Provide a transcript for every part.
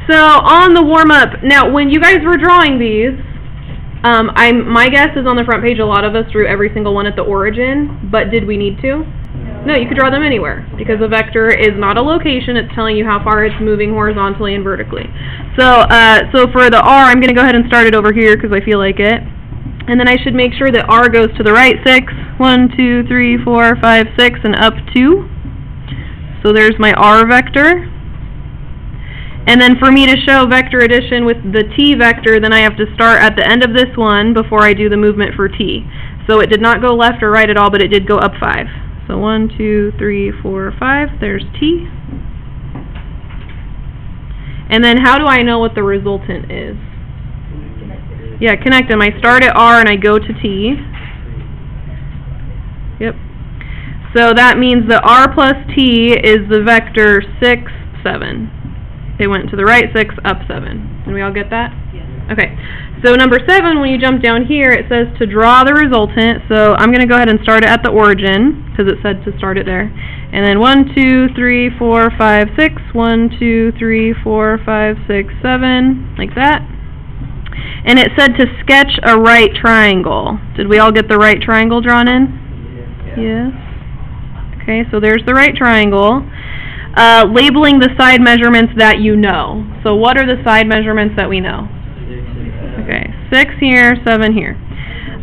So on the warm-up, now when you guys were drawing these, my guess is on the front page a lot of us drew every single one at the origin, but did we need to? No, you could draw them anywhere, because a vector is not a location, it's telling you how far it's moving horizontally and vertically. So for the R, I'm going to go ahead and start it over here because I feel like it. And then I should make sure that R goes to the right 6, 1, 2, 3, 4, 5, 6, and up 2. So there's my R vector. And then for me to show vector addition with the T vector, then I have to start at the end of this one before I do the movement for T. So it did not go left or right at all, but it did go up 5. So 1, 2, 3, 4, 5, there's T. And then how do I know what the resultant is? Yeah, connect them. I start at R and I go to T. Yep. So that means the R plus T is the vector 6, 7. They went to the right 6, up 7. Can we all get that? Yes. Okay. So number 7, when you jump down here, it says to draw the resultant. So I'm going to go ahead and start it at the origin, because it said to start it there. And then 1, 2, 3, 4, 5, 6. 1, 2, 3, 4, 5, 6, 7. Like that. And it said to sketch a right triangle. Did we all get the right triangle drawn in? Yes. Okay, so there's the right triangle. Labeling the side measurements that you know. So what are the side measurements that we know? Okay, 6 here, 7 here.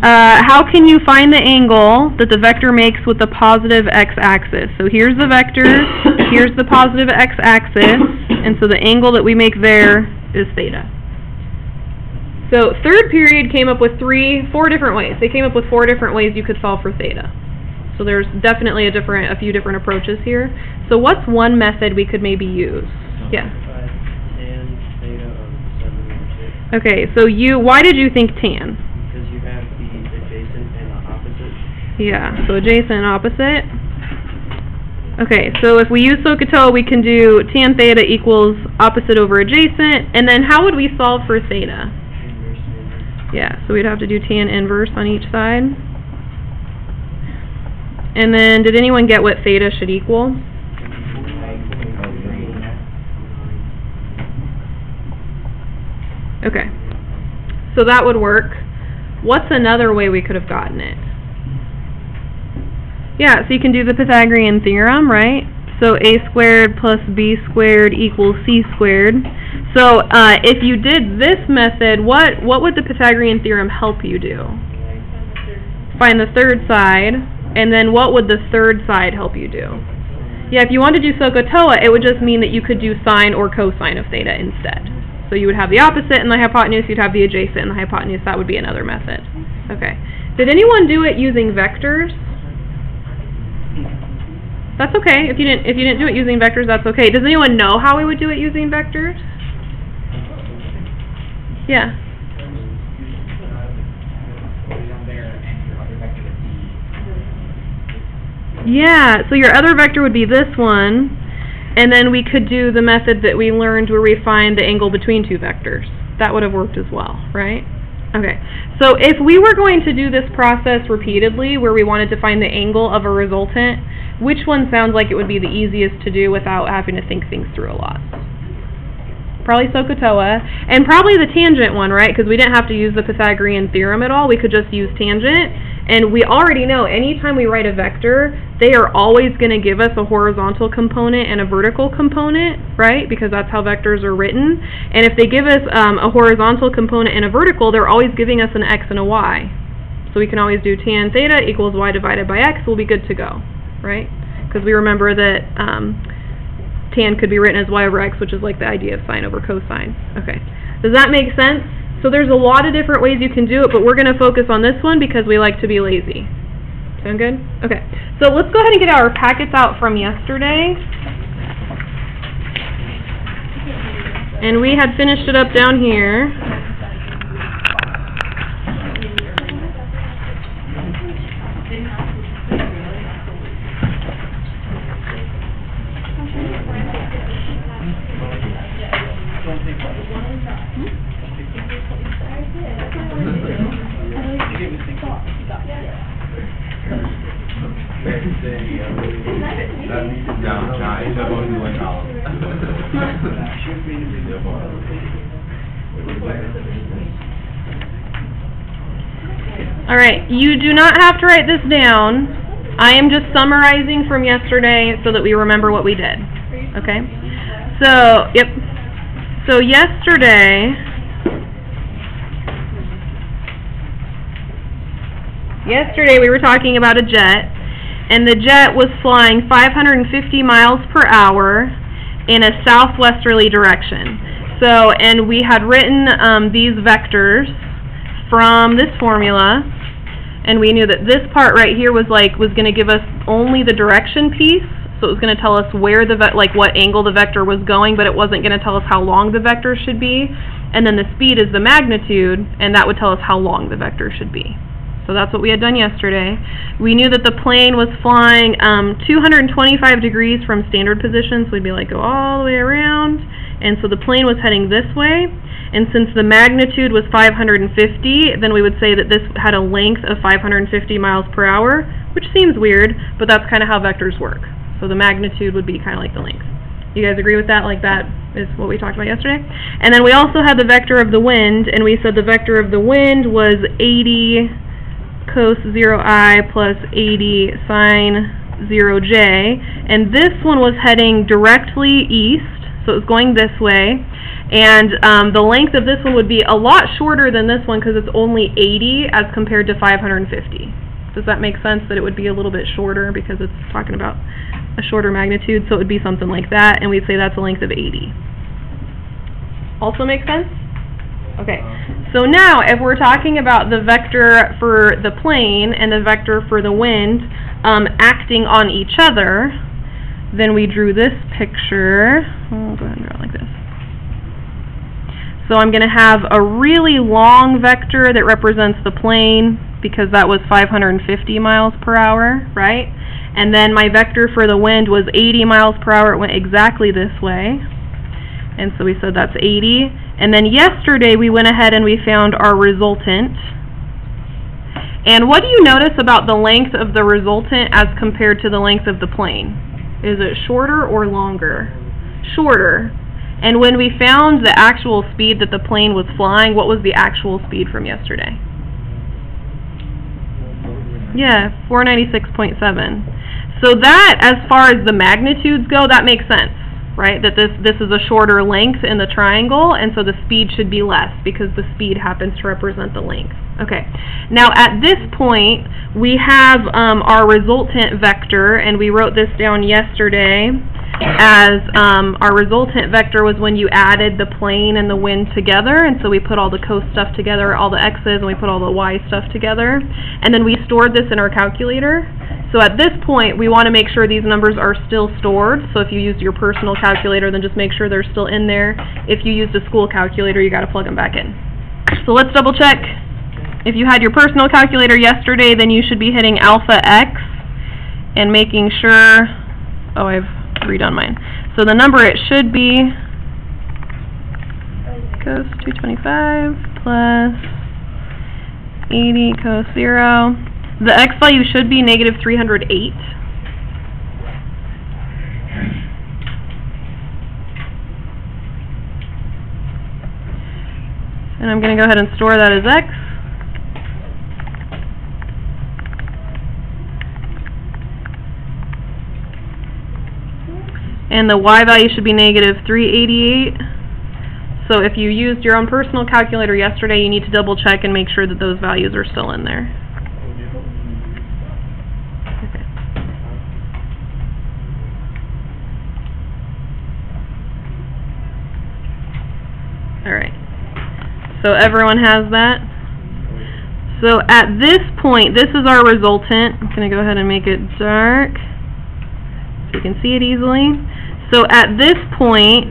How can you find the angle that the vector makes with the positive x-axis? So here's the vector, here's the positive x-axis, and so the angle that we make there is theta. So third period came up with 4 different ways. They came up with 4 different ways you could solve for theta. So there's definitely a few different approaches here. So what's one method we could maybe use? Yeah. Tan, theta, or 7 or 6. Okay, so why did you think tan? Because you have the adjacent and the opposite. Yeah, so adjacent and opposite. Okay, so if we use SOHCAHTOA, we can do tan theta equals opposite over adjacent. And then how would we solve for theta? Yeah, so we'd have to do tan inverse on each side. And then, did anyone get what theta should equal? Okay, so that would work. What's another way we could have gotten it? Yeah, so you can do the Pythagorean theorem, right? So a squared plus b squared equals c squared. So if you did this method, what would the Pythagorean theorem help you do? Find the third side, and then what would the third side help you do? Yeah, if you wanted to do SOHCAHTOA, it would just mean that you could do sine or cosine of theta instead. So you would have the opposite in the hypotenuse, you'd have the adjacent in the hypotenuse. That would be another method. Okay. Did anyone do it using vectors? That's okay. If you didn't do it using vectors, that's okay. Does anyone know how we would do it using vectors? Yeah. Yeah, so your other vector would be this one, and then we could do the method that we learned where we find the angle between two vectors. That would have worked as well, right? Okay, so if we were going to do this process repeatedly where we wanted to find the angle of a resultant, which one sounds like it would be the easiest to do without having to think things through a lot? Probably SOHCAHTOA, and probably the tangent one, right? Because we didn't have to use the Pythagorean theorem at all. We could just use tangent, and we already know anytime we write a vector, they are always going to give us a horizontal component and a vertical component, right? Because that's how vectors are written. And if they give us a horizontal component and a vertical, they're always giving us an x and a y. So we can always do tan theta equals y divided by x. We'll be good to go, right? Because we remember that tan could be written as y over x, which is like the idea of sine over cosine. Okay. Does that make sense? So there's a lot of different ways you can do it, but we're going to focus on this one because we like to be lazy. Sound good? Okay. So let's go ahead and get our packets out from yesterday. And we had finished it up down here. Alright, you do not have to write this down. I am just summarizing from yesterday so that we remember what we did. Okay? So, yep. So yesterday we were talking about a jet, and the jet was flying 550 miles per hour in a southwesterly direction. So, and we had written these vectors from this formula, and we knew that this part right here was going to give us only the direction piece. So it was going to tell us where the what angle the vector was going, but it wasn't going to tell us how long the vector should be. And then the speed is the magnitude, and that would tell us how long the vector should be. So that's what we had done yesterday. We knew that the plane was flying 225 degrees from standard position, so we'd be go all the way around. And so the plane was heading this way. And since the magnitude was 550, then we would say that this had a length of 550 miles per hour, which seems weird, but that's kind of how vectors work. So the magnitude would be kind of like the length. You guys agree with that? Like that is what we talked about yesterday? And then we also had the vector of the wind, and we said the vector of the wind was 80 cos 0I plus 80 sine 0j. And this one was heading directly east, so it was going this way. And the length of this one would be a lot shorter than this one because it's only 80 as compared to 550. Does that make sense, that it would be a little bit shorter because it's talking about a shorter magnitude? So it would be something like that, and we'd say that's a length of 80. Also make sense? Okay. So now, if we're talking about the vector for the plane and the vector for the wind acting on each other, then we drew this picture. I'll go ahead and draw it like this. So I'm going to have a really long vector that represents the plane, because that was 550 miles per hour, right? And then my vector for the wind was 80 miles per hour. It went exactly this way. And so we said that's 80. And then yesterday we went ahead and we found our resultant. And what do you notice about the length of the resultant as compared to the length of the plane? Is it shorter or longer? Shorter. And when we found the actual speed that the plane was flying, what was the actual speed from yesterday? Yeah, 496.7. So that, as far as the magnitudes go, that makes sense, right? That this is a shorter length in the triangle, and so the speed should be less because the speed happens to represent the length. Okay, now at this point, we have our resultant vector, and we wrote this down yesterday as our resultant vector was when you added the plane and the wind together, and so we put all the cos stuff together, all the x's, and we put all the y stuff together, and then we stored this in our calculator. So at this point, we want to make sure these numbers are still stored. So if you used your personal calculator, then just make sure they're still in there. If you used a school calculator, you got to plug them back in. So let's double check. If you had your personal calculator yesterday, then you should be hitting alpha x and making sure, oh, I've redone mine. So the number it should be cos 225 plus 80 cos 0. The x value should be negative 308. And I'm going to go ahead and store that as x. And the y value should be negative 388. So if you used your own personal calculator yesterday, you need to double check and make sure that those values are still in there. Okay. Alright. So everyone has that? So at this point, this is our resultant. I'm going to go ahead and make it dark so you can see it easily. So at this point,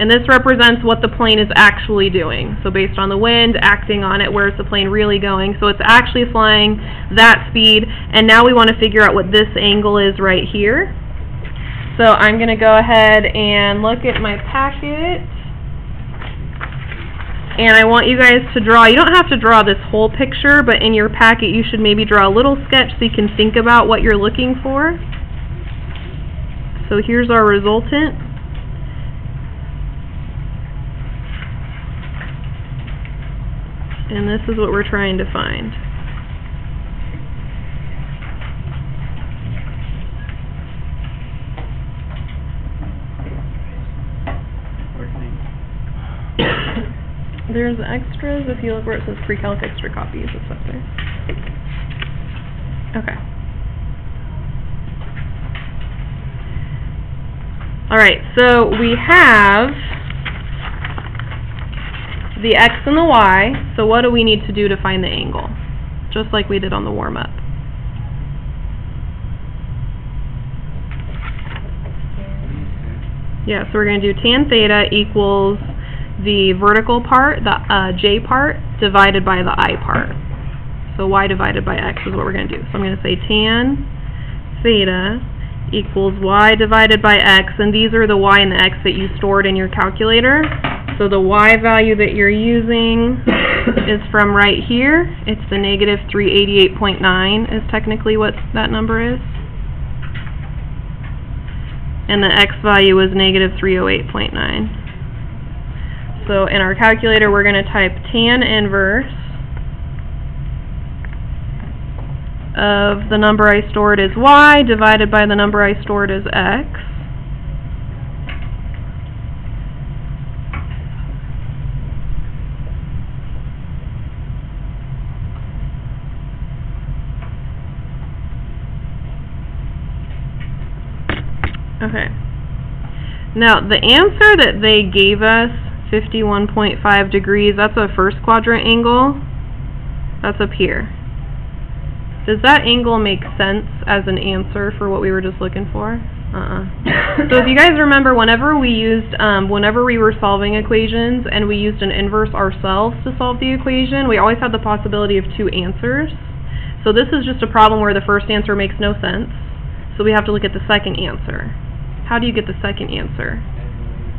and this represents what the plane is actually doing. So based on the wind acting on it, where's the plane really going? So it's actually flying that speed, and now we want to figure out what this angle is right here. So I'm going to go ahead and look at my packet, and I want you guys to draw. You don't have to draw this whole picture, but in your packet you should maybe draw a little sketch so you can think about what you're looking for. So here's our resultant. And this is what we're trying to find. There's extras, if you look where it says pre-calc extra copies, it's up there. Okay. Alright, so we have the x and the y, so what do we need to do to find the angle? Just like we did on the warm-up. Yeah, so we're going to do tan theta equals the vertical part, the j part, divided by the I part. So y divided by x is what we're going to do. So I'm going to say tan theta equals y divided by x, and these are the y and the x that you stored in your calculator. So the y value that you're using is from right here. It's the negative 388.9 is technically what that number is. And the x value is negative 308.9. So in our calculator, we're going to type tan inverse of the number I stored as y divided by the number I stored as x. Okay. Now, the answer that they gave us, 51.5 degrees, that's a first quadrant angle. That's up here. Does that angle make sense as an answer for what we were just looking for? So if you guys remember, whenever we were solving equations and we used an inverse ourselves to solve the equation, we always had the possibility of two answers. So this is just a problem where the first answer makes no sense. So we have to look at the second answer. How do you get the second answer?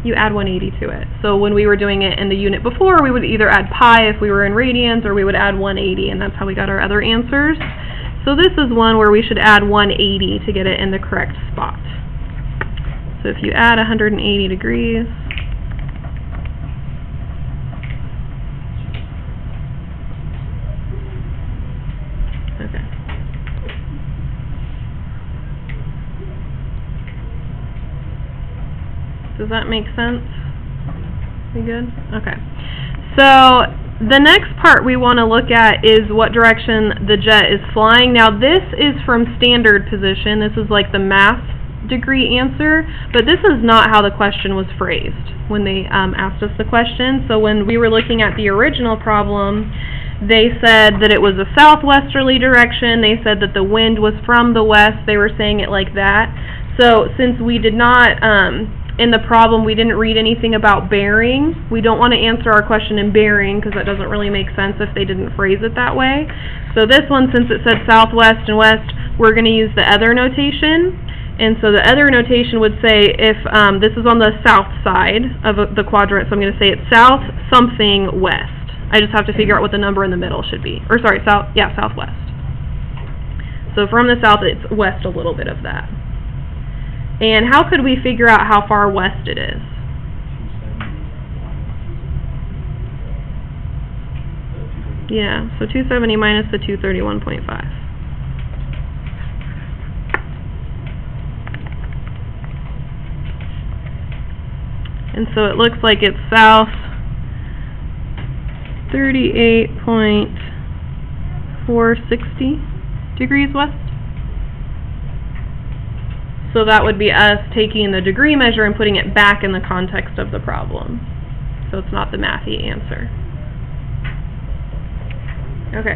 You add 180 to it. So when we were doing it in the unit before, we would either add pi if we were in radians, or we would add 180, and that's how we got our other answers. So this is one where we should add 180 to get it in the correct spot. So if you add 180 degrees, okay. Does that make sense? We good? Okay. So the next part we want to look at is what direction the jet is flying. Now this is from standard position. This is like the math degree answer, but this is not how the question was phrased when they asked us the question. So when we were looking at the original problem, they said that it was a southwesterly direction. They said that the wind was from the west. They were saying it like that. So since we did not in the problem, we didn't read anything about bearing. We don't want to answer our question in bearing because that doesn't really make sense if they didn't phrase it that way. So this one, since it said southwest and west, we're going to use the other notation. And so the other notation would say if this is on the south side of the quadrant, so I'm going to say it's south something west. I just have to figure out what the number in the middle should be. Or sorry, southwest. So from the south, it's west a little bit of that. And how could we figure out how far west it is? Yeah, so 270 minus the 231.5. And so it looks like it's south 38.460 degrees west. So that would be us taking the degree measure and putting it back in the context of the problem. So it's not the mathy answer. Okay.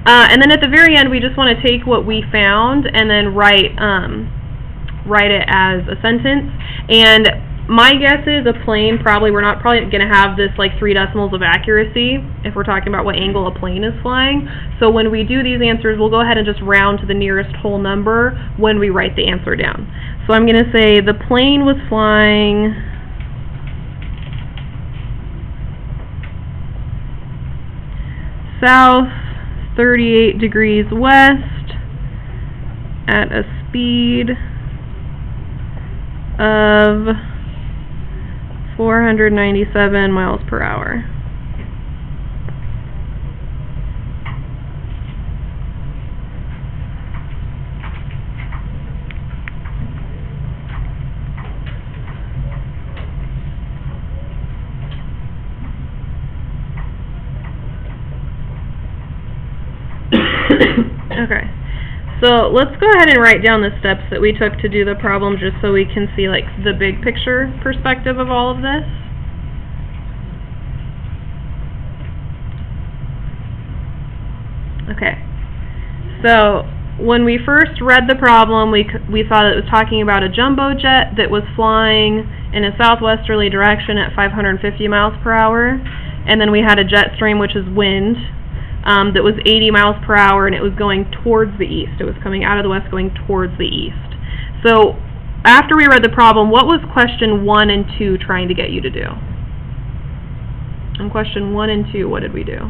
And then at the very end, we just want to take what we found and then write it as a sentence. And my guess is a plane we're not probably going to have this like 3 decimals of accuracy if we're talking about what angle a plane is flying. So when we do these answers, we'll go ahead and just round to the nearest whole number when we write the answer down. So I'm going to say the plane was flying south 38 degrees west at a speed of 497 miles per hour. Okay. So let's go ahead and write down the steps that we took to do the problem just so we can see like the big picture perspective of all of this. Okay. So when we first read the problem, we thought it was talking about a jumbo jet that was flying in a southwesterly direction at 550 miles per hour, and then we had a jet stream, which is wind, that was 80 miles per hour, and it was going towards the east. It was coming out of the west, going towards the east. So after we read the problem, what was question 1 and 2 trying to get you to do? In question 1 and 2, what did we do?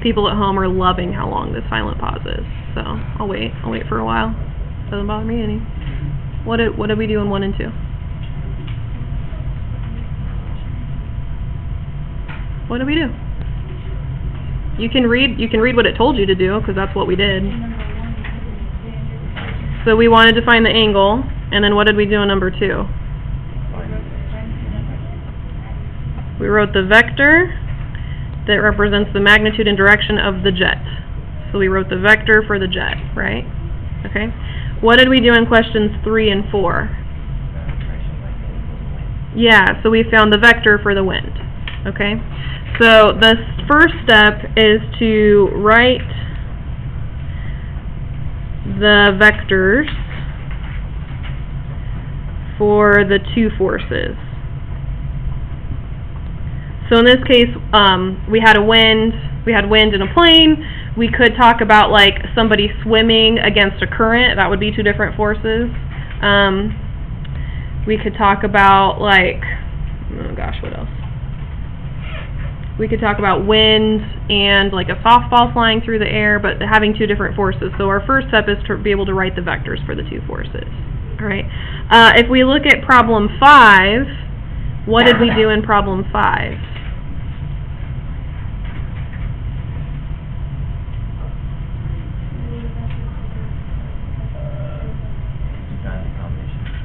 People at home are loving how long this silent pause is, so I'll wait for a while. Doesn't bother me any. What did we do in 1 and 2? What did we do? You can read what it told you to do, because that's what we did. So we wanted to find the angle, and then what did we do in number 2? We wrote the vector that represents the magnitude and direction of the jet. So we wrote the vector for the jet, right? Okay. What did we do in questions 3 and 4? Yeah, so we found the vector for the wind. Okay. So the first step is to write the vectors for the two forces. So in this case, we had wind in a plane. We could talk about like somebody swimming against a current. That would be two different forces. We could talk about like, oh gosh, what else? We could talk about wind and like a softball flying through the air, but having two different forces. So our first step is to be able to write the vectors for the two forces. All right. If we look at problem 5, what did we do in problem 5?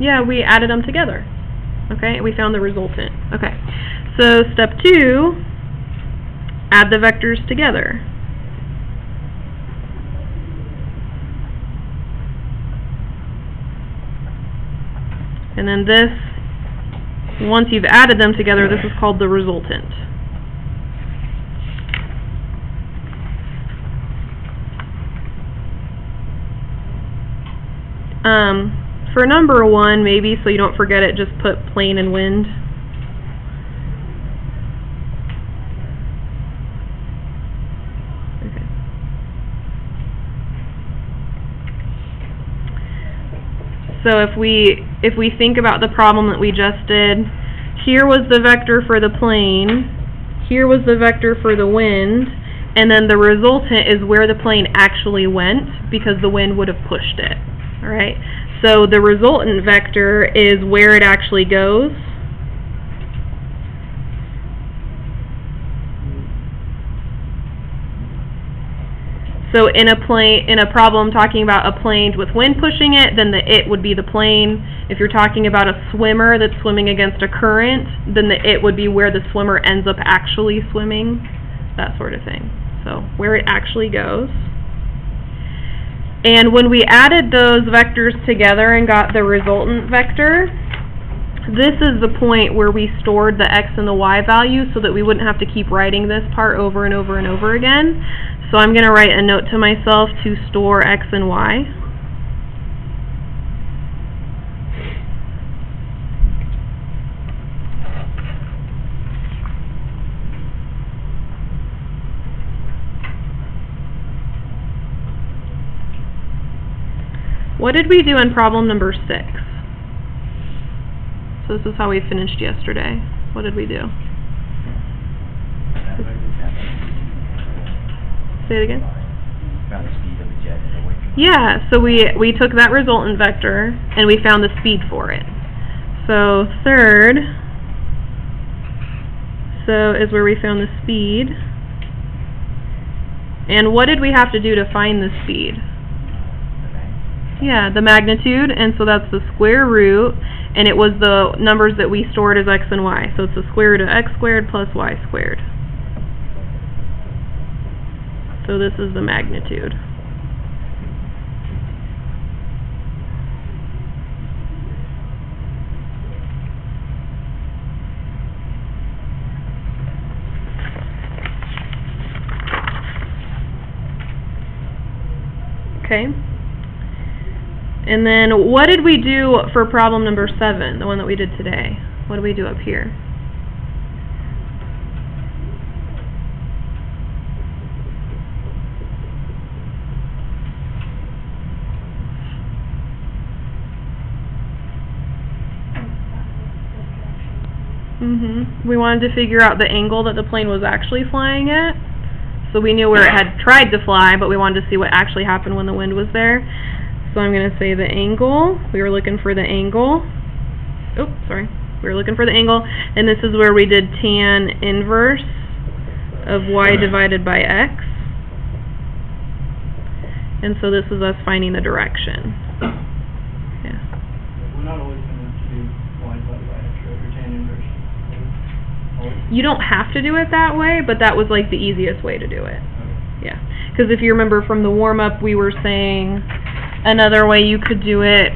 Yeah, we added them together. Okay, we found the resultant. Okay, so step 2, add the vectors together. And then this, once you've added them together, this is called the resultant. For number 1, maybe, so you don't forget it, just put plane and wind. Okay. So if we think about the problem that we just did, here was the vector for the plane, here was the vector for the wind, and then the resultant is where the plane actually went because the wind would have pushed it. All right. So the resultant vector is where it actually goes. So in a problem talking about a plane with wind pushing it, then the it would be the plane. If you're talking about a swimmer that's swimming against a current, then the it would be where the swimmer ends up actually swimming, that sort of thing. So where it actually goes. And when we added those vectors together and got the resultant vector, this is the point where we stored the x and the y values so that we wouldn't have to keep writing this part over and over and over again. So I'm going to write a note to myself to store x and y. What did we do in problem number 6? So this is how we finished yesterday. What did we do? Say it again? Found the speed of the jet and the weight. Yeah, so we took that resultant vector and we found the speed for it. So third So is where we found the speed. And what did we have to do to find the speed? Yeah, the magnitude, and so that's the square root, and it was the numbers that we stored as x and y. So it's the square root of x squared plus y squared. So this is the magnitude. Okay. And then what did we do for problem number 7, the one that we did today? What did we do up here? We wanted to figure out the angle that the plane was actually flying at. So we knew where it had tried to fly, but we wanted to see what actually happened when the wind was there. So I'm going to say the angle. We were looking for the angle. Oops, sorry. We were looking for the angle, and this is where we did tan inverse of y divided by x. And so this is us finding the direction. Yeah. We're not always going to do y divided by x or tan inverse. You don't have to do it that way, but that was like the easiest way to do it. Yeah. Because if you remember from the warm-up, we were saying another way you could do it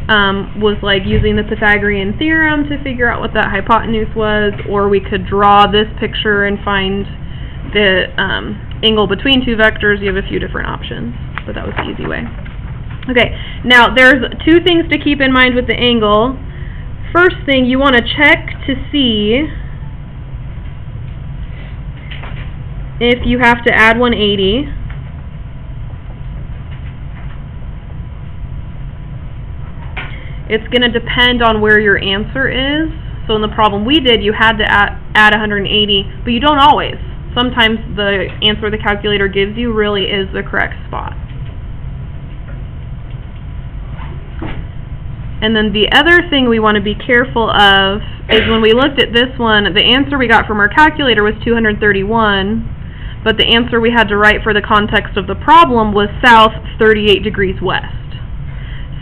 was like using the Pythagorean theorem to figure out what that hypotenuse was, or we could draw this picture and find the angle between two vectors. You have a few different options, but that was the easy way. Okay, now there's 2 things to keep in mind with the angle. First thing, you want to check to see if you have to add 180. It's going to depend on where your answer is. So in the problem we did, you had to add 180, but you don't always. Sometimes the answer the calculator gives you really is the correct spot. And then the other thing we want to be careful of is when we looked at this one, the answer we got from our calculator was 231, but the answer we had to write for the context of the problem was south 38 degrees west.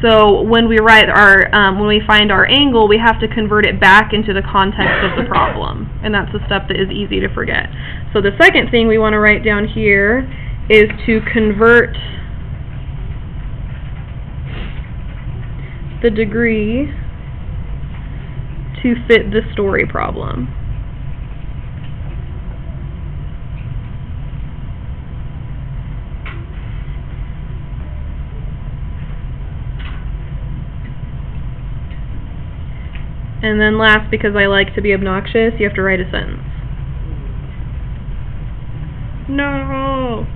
So when we write our, when we find our angle, we have to convert it back into the context of the problem, and that's a step that is easy to forget. So the second thing we want to write down here is to convert the degree to fit the story problem. And then last, because I like to be obnoxious, you have to write a sentence. No!